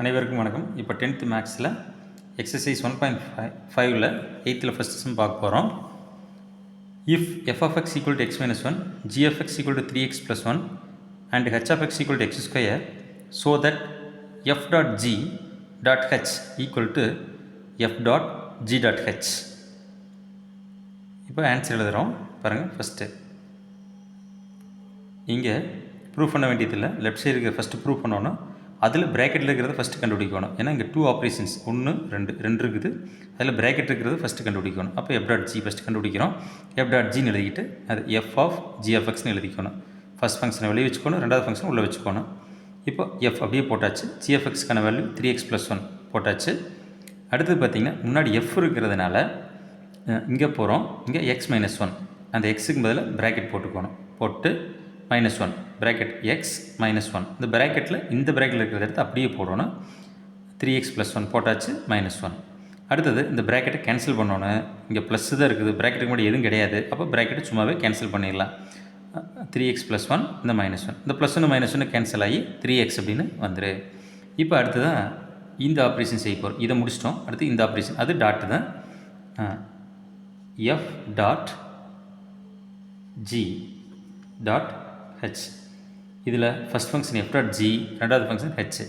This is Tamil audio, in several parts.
அனைவருக்கும் வணக்கம். இப்போ 10th மேக்ஸில் எக்ஸசைஸ் 1.5ல் 8th ஃபஸ்ட் சம் பார்க்க போகிறோம். If f of x equal to x minus 1, g of x equal to 3x plus 1 and h of x equal to x square, so that f dot g dot h equal to f dot g dot h. இப்போ ஆன்சர் எழுதுகிறோம் பாருங்கள். ஃபஸ்ட்டு இங்கே ப்ரூவ் பண்ண வேண்டியதில்லை. லெஃப்ட் சைடு இருக்கிற ஃபஸ்ட்டு ப்ரூவ் பண்ணணும். அதில் ப்ராக்கெட்டில் இருக்கிறத ஃபஸ்ட்டு கண்டுபிடிக்கணும். ஏன்னா இங்கே 2 ஆப்ரேஷன்ஸ் 1 2 இருக்குது. அதில் ப்ராக்கெட் இருக்கிறது ஃபஸ்ட்டு கண்டுபிடிக்கணும். அப்போ எஃப் டாட் ஜி ஃபஸ்ட்டு கண்டுபிடிக்கிறோம். எஃப் டாட் ஜின்னு எழுதிக்கிட்டு அது எஃப் ஆஃப் ஜி ஆஃப் எக்ஸ்னு எழுதிக்கணும். ஃபஸ்ட் ஃபங்க்ஷனை வெளியே வச்சுக்கணும், ரெண்டாவது ஃபங்க்ஷன் உள்ளே வச்சுக்கணும். இப்போ எஃப் அப்படியே போட்டாச்சு. ஜி ஆஃப் எக்ஸ்க்கான வேல்யூ 3x + 1 போட்டாச்சு. அடுத்தது பார்த்திங்கன்னா முன்னாடி எஃப் இருக்கிறதுனால இங்கே போகிறோம். இங்கே x - 1 அந்த எக்ஸுக்கு பதிலாக ப்ராக்கெட் போட்டுக்கணும். போட்டு -1 ப்ராக்கெட் x - 1 இந்த ப்ராக்கெட்டில் இந்த ப்ராக்கெட்டில் இருக்கிறத எடுத்து அப்படியே போடணும். 3x + 1 போட்டாச்சு -1. அடுத்தது இந்த ப்ராக்கெட்டை கேன்சல் பண்ணணும். இங்கே ப்ளஸ் தான் இருக்குது, ப்ராக்கெட்டுக்கு முன்னாடி எதுவும் கிடையாது. அப்போ ப்ராக்கெட்டை சும்மாவே கேன்சல் பண்ணிடலாம். 3x + 1 இந்த -1 இந்த +1 -1 கேன்சல் ஆகி 3x அப்படின்னு வந்துரு. இப்போ அடுத்து தான் இந்த ஆப்ரேஷன் செய்ய போகிறோம். இதை முடிச்சிட்டோம். அடுத்து இந்த ஆப்ரேஷன் அது டாட்டு தான். f dot g dot h. இதில் first function f dot g, ரெண்டாவது ஃபங்க்ஷன் h.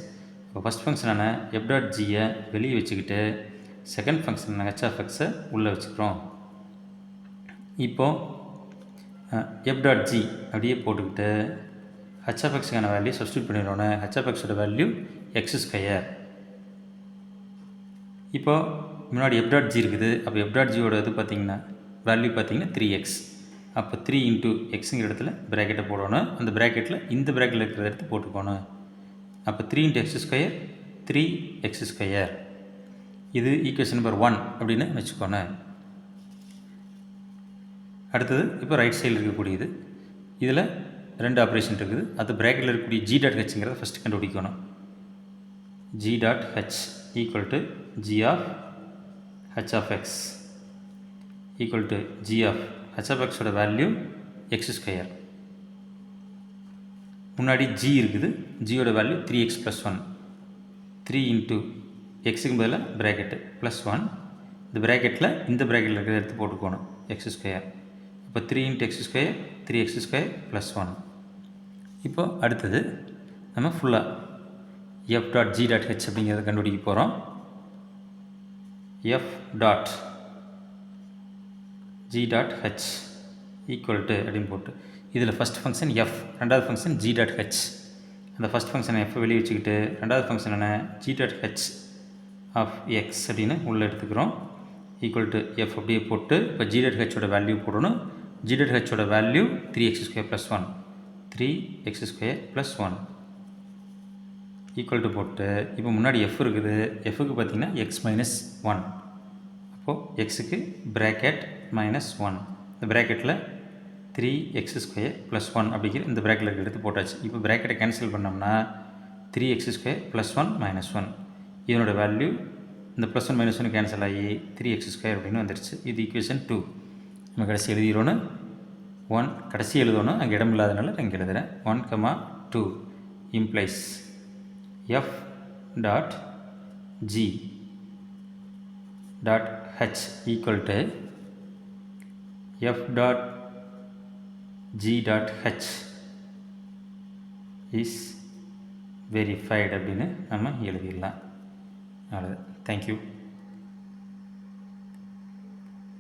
இப்போ ஃபஸ்ட் ஃபங்க்ஷனான f டாட் g-யை வெளியே வச்சுக்கிட்டு செகண்ட் ஃபங்க்ஷனான h ஆஃப் x-ஐ உள்ளே வச்சுக்கிறோம். இப்போது f டாட் g அப்படியே போட்டுக்கிட்டு h ஆஃப் x-க்கான வேல்யூ சப்ஸ்டியூட் பண்ணிடுறோன்னு. h ஆஃப் x-ஓட வேல்யூ x². இப்போது முன்னாடி f டாட் g இருக்குது. அப்போ f டாட் g-ஓட இது பார்த்திங்கன்னா வேல்யூ பார்த்திங்கன்னா 3x. அப்போ 3 × xங்கிற இடத்துல ப்ராக்கெட்டை போடணும். அந்த ப்ராக்கெட்டில் இந்த ப்ராக்கெட்டில் இருக்கிறத எடுத்து போட்டுக்கணும். அப்போ 3 × x², 3x². இது ஈக்குவேஷன் நம்பர் 1 அப்படின்னு வச்சுக்கோணும். அடுத்தது இப்போ ரைட் சைடில் இருக்கக்கூடியது. இதில் 2 ஆப்ரேஷன் இருக்குது. அது ப்ராக்கெட்டில் இருக்கக்கூடிய g டாட் ஹெச்ங்கிறத ஃபஸ்ட்டு கண்டுபிடிக்கணும். g dot H equal to g of h of x equal to g of h of x-ஓட வேல்யூ x². முன்னாடி g இருக்குது. g-ஓட வேல்யூ 3x + 1. 3 × x-க்கு பதிலாக ப்ராக்கெட்டு +1 இந்த ப்ராக்கெட்டில் இந்த ப்ராக்கெட்டில் இருக்கிறத எடுத்து போட்டுக்கணும் x². இப்போ 3 × x², 3x² + 1. இப்போ அடுத்தது நம்ம ஃபுல்லாக f dot g dot h அப்படிங்கிறத கண்டுபிடிக்க போகிறோம். f dot g dot h equal to அப்படின்னு போட்டு இதில் ஃபஸ்ட் ஃபங்க்ஷன் f, ரெண்டாவது ஃபங்க்ஷன் g டாட் h. அந்த ஃபஸ்ட் ஃபங்க்ஷனை f வெளியே வச்சுக்கிட்டு ரெண்டாவது ஃபங்க்ஷன் என்ன g dot h of x அப்படின்னு உள்ளே எடுத்துக்கிறோம். ஈக்குவல் டு f அப்படியே போட்டு இப்போ g டாட் h-ஓட வேல்யூ போடணும். g டாட் h-ஓட value 3x² + 1 3x² + 1 equal to போட்டு இப்போ முன்னாடி f இருக்குது. f-க்கு பார்த்திங்கன்னா x - 1. அப்போது x-க்கு ப்ராக்கெட் -1 இந்த ப்ராக்கெட்டில் 3x² + 1 அப்படிங்கிற இந்த ப்ராக்கெட்டில் எடுத்து போட்டாச்சு. இப்போ ப்ராக்கெட்டை கேன்சல் பண்ணோம்னா 3x² + 1 -1 இதனோட வேல்யூ இந்த +1 -1 கேன்சல் ஆகி 3x² அப்படின்னு வந்துடுச்சு. இது ஈக்குவேஷன் 2. நம்ம கடைசி எழுதிடுறோன்னு 1 கடைசி எழுதணும். அங்கே இடம் இல்லாதனால இங்கே எழுதுகிறேன். 1, 2 implies f dot g dot h equal to f dot g dot h is verified அப்படின்னு நம்ம எழுதிடலாம். அவ்வளோதான். தேங்க்யூ.